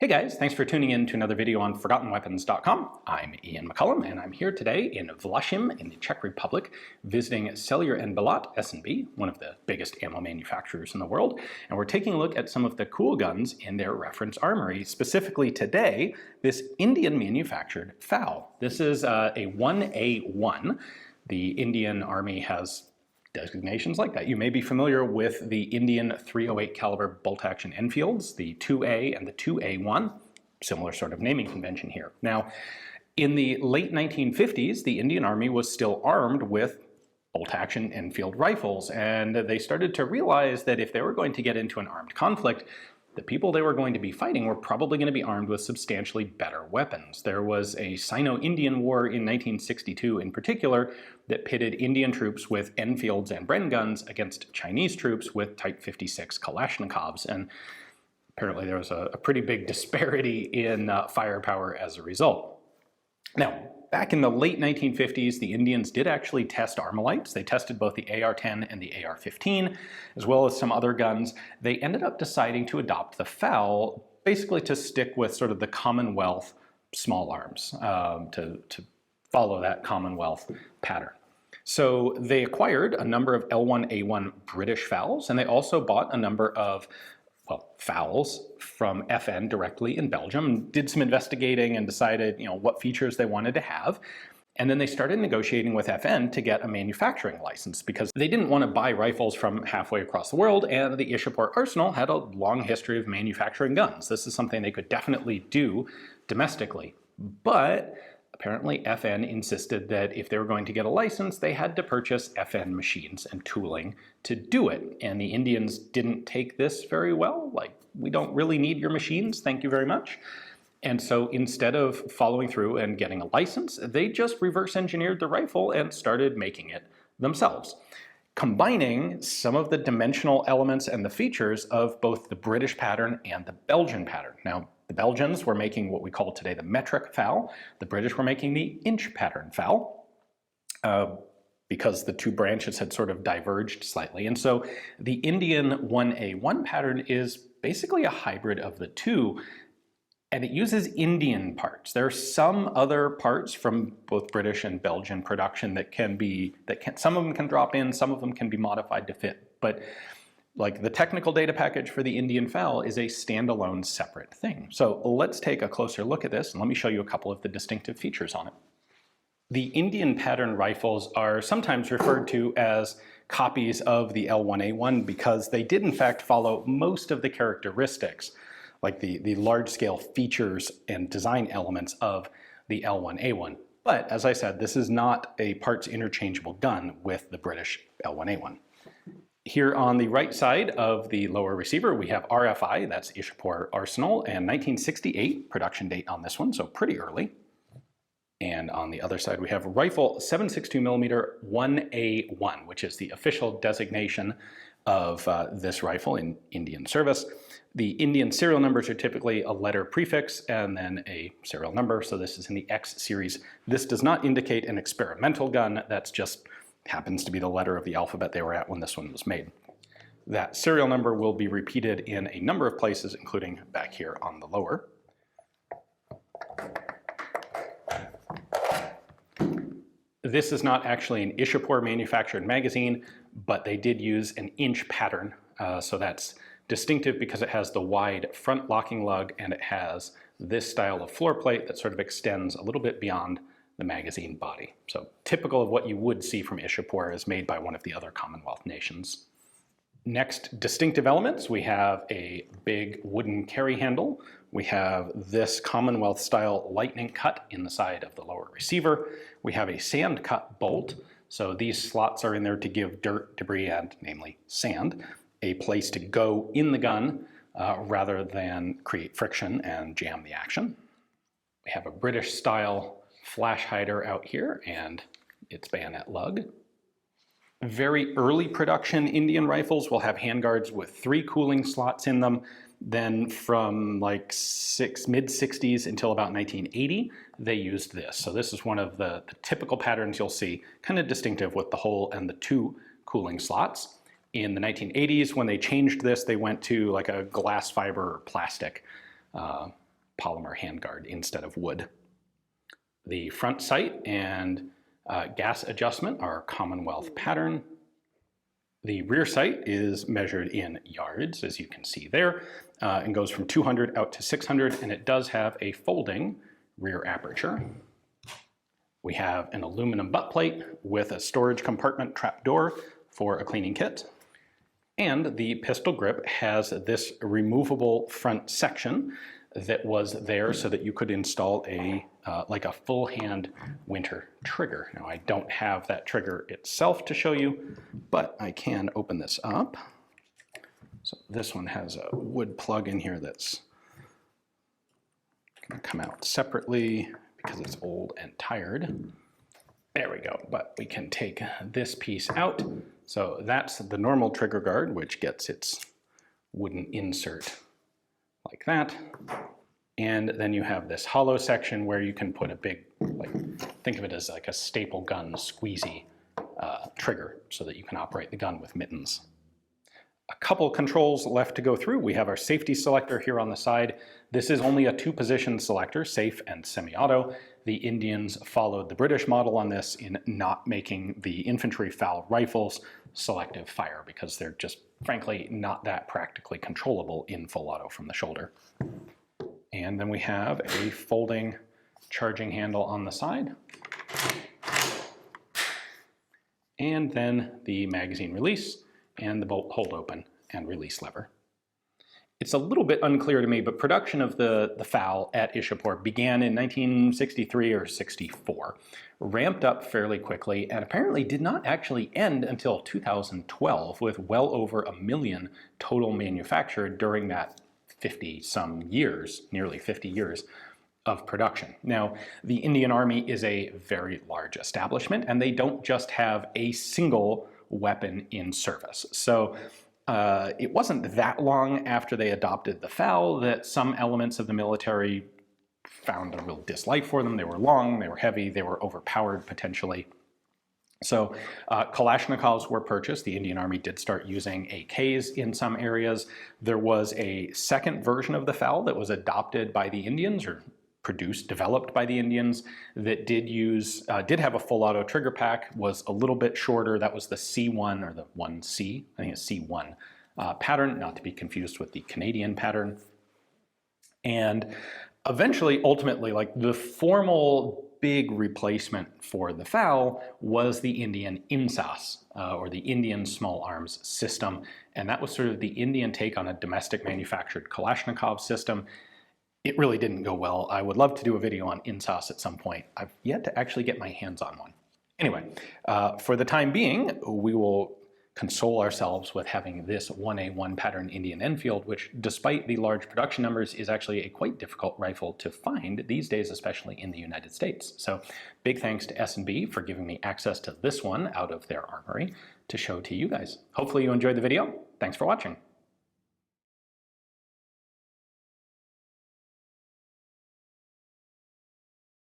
Hey guys, thanks for tuning in to another video on ForgottenWeapons.com. I'm Ian McCullum, and I'm here today in Vlachim in the Czech Republic, visiting Sellier Bellot S&B, one of the biggest ammo manufacturers in the world, and we're taking a look at some of the cool guns in their reference armory, specifically today, this Indian-manufactured FAL. This is a 1A1. The Indian Army has designations like that. You may be familiar with the Indian .308 caliber bolt-action Enfields, the 2A and the 2A1, similar sort of naming convention here. Now, in the late 1950s, the Indian Army was still armed with bolt-action Enfield rifles, and they started to realize that if they were going to get into an armed conflict, the people they were going to be fighting were probably going to be armed with substantially better weapons. There was a Sino-Indian War in 1962 in particular that pitted Indian troops with Enfields and Bren guns against Chinese troops with Type 56 Kalashnikovs, and apparently there was a pretty big disparity in firepower as a result. Now, back in the late 1950s, the Indians did actually test Armalites. They tested both the AR-10 and the AR-15, as well as some other guns. They ended up deciding to adopt the FAL, basically to stick with sort of the Commonwealth small arms, to follow that Commonwealth pattern. So they acquired a number of L1A1 British FALs, and they also bought a number of FALs from FN directly in Belgium, did some investigating and decided, what features they wanted to have. And then they started negotiating with FN to get a manufacturing license because they didn't want to buy rifles from halfway across the world, and the Ishapore arsenal had a long history of manufacturing guns. This is something they could definitely do domestically. But apparently FN insisted that if they were going to get a license, they had to purchase FN machines and tooling to do it. And the Indians didn't take this very well. Like, we don't really need your machines, thank you very much. And so instead of following through and getting a license, they just reverse engineered the rifle and started making it themselves, combining some of the dimensional elements and the features of both the British pattern and the Belgian pattern. Now, the Belgians were making what we call today the metric FAL. The British were making the inch pattern FAL because the two branches had sort of diverged slightly. And so the Indian 1A1 pattern is basically a hybrid of the two, and it uses Indian parts. There are some other parts from both British and Belgian production that some of them can drop in, some of them can be modified to fit, but like the technical data package for the Indian FAL is a standalone separate thing. So let's take a closer look at this and let me show you a couple of the distinctive features on it. The Indian pattern rifles are sometimes referred to as copies of the L1A1 because they did in fact follow most of the characteristics, like the large-scale features and design elements of the L1A1. But as I said, this is not a parts interchangeable gun with the British L1A1. Here on the right side of the lower receiver, we have RFI, that's Ishapore Arsenal, and 1968 production date on this one, so pretty early. And on the other side, we have rifle 7.62mm 1A1, which is the official designation of this rifle in Indian service. The Indian serial numbers are typically a letter prefix and then a serial number, so this is in the X series. This does not indicate an experimental gun, that's just happens to be the letter of the alphabet they were at when this one was made. That serial number will be repeated in a number of places, including back here on the lower. This is not actually an Ishapore manufactured magazine, but they did use an inch pattern, so that's distinctive because it has the wide front locking lug and it has this style of floor plate that sort of extends a little bit beyond the magazine body. So typical of what you would see from Ishapore is made by one of the other Commonwealth nations. Next distinctive elements, we have a big wooden carry handle. We have this Commonwealth style lightning cut in the side of the lower receiver. We have a sand cut bolt. So these slots are in there to give dirt, debris, and namely sand, a place to go in the gun rather than create friction and jam the action. We have a British style flash hider out here and its bayonet lug. Very early production Indian rifles will have handguards with 3 cooling slots in them. Then from like mid-60s until about 1980, they used this. So this is one of the typical patterns you'll see, kind of distinctive with the hole and the 2 cooling slots. In the 1980s, when they changed this, they went to like a glass fiber or plastic polymer handguard instead of wood. The front sight and gas adjustment are Commonwealth pattern. The rear sight is measured in yards, as you can see there, and goes from 200 out to 600, and it does have a folding rear aperture. We have an aluminum butt plate with a storage compartment trapdoor for a cleaning kit. And the pistol grip has this removable front section that was there so that you could install a like a full hand winter trigger. Now I don't have that trigger itself to show you, but I can open this up. So this one has a wood plug in here that's going to come out separately because it's old and tired. There we go, but we can take this piece out. So that's the normal trigger guard, which gets its wooden insert like that. And then you have this hollow section where you can put a big, like, think of it as like a staple gun squeezy trigger so that you can operate the gun with mittens. A couple controls left to go through. We have our safety selector here on the side. This is only a 2-position selector, safe and semi-auto. The Indians followed the British model on this in not making the infantry FAL rifles selective fire because they're just, frankly, not that practically controllable in full auto from the shoulder. And then we have a folding charging handle on the side. And then the magazine release and the bolt hold open and release lever. It's a little bit unclear to me, but production of the FAL at Ishapore began in 1963 or 64, ramped up fairly quickly, and apparently did not actually end until 2012, with well over 1 million total manufactured during that 50-some years, nearly 50 years of production. Now, the Indian Army is a very large establishment, and they don't just have a single weapon in service. So it wasn't that long after they adopted the FAL that some elements of the military found a real dislike for them. They were long, they were heavy, they were overpowered potentially. So Kalashnikovs were purchased. The Indian Army did start using AKs in some areas. There was a second version of the FAL that was adopted by the Indians, or developed by the Indians, that did have a full auto trigger pack, was a little bit shorter. That was the C1 or the 1C, I think it's C1 pattern, not to be confused with the Canadian pattern. And eventually, ultimately, like the formal big replacement for the FAL was the Indian INSAS, or the Indian Small Arms System. And that was sort of the Indian take on a domestic manufactured Kalashnikov system. It really didn't go well. I would love to do a video on INSAS at some point. I've yet to actually get my hands on one. Anyway, for the time being, we will console ourselves with having this 1A1 pattern Indian Enfield, which, despite the large production numbers, is actually a quite difficult rifle to find these days, especially in the United States. So big thanks to S&B for giving me access to this one out of their armory to show to you guys. Hopefully you enjoyed the video. Thanks for watching.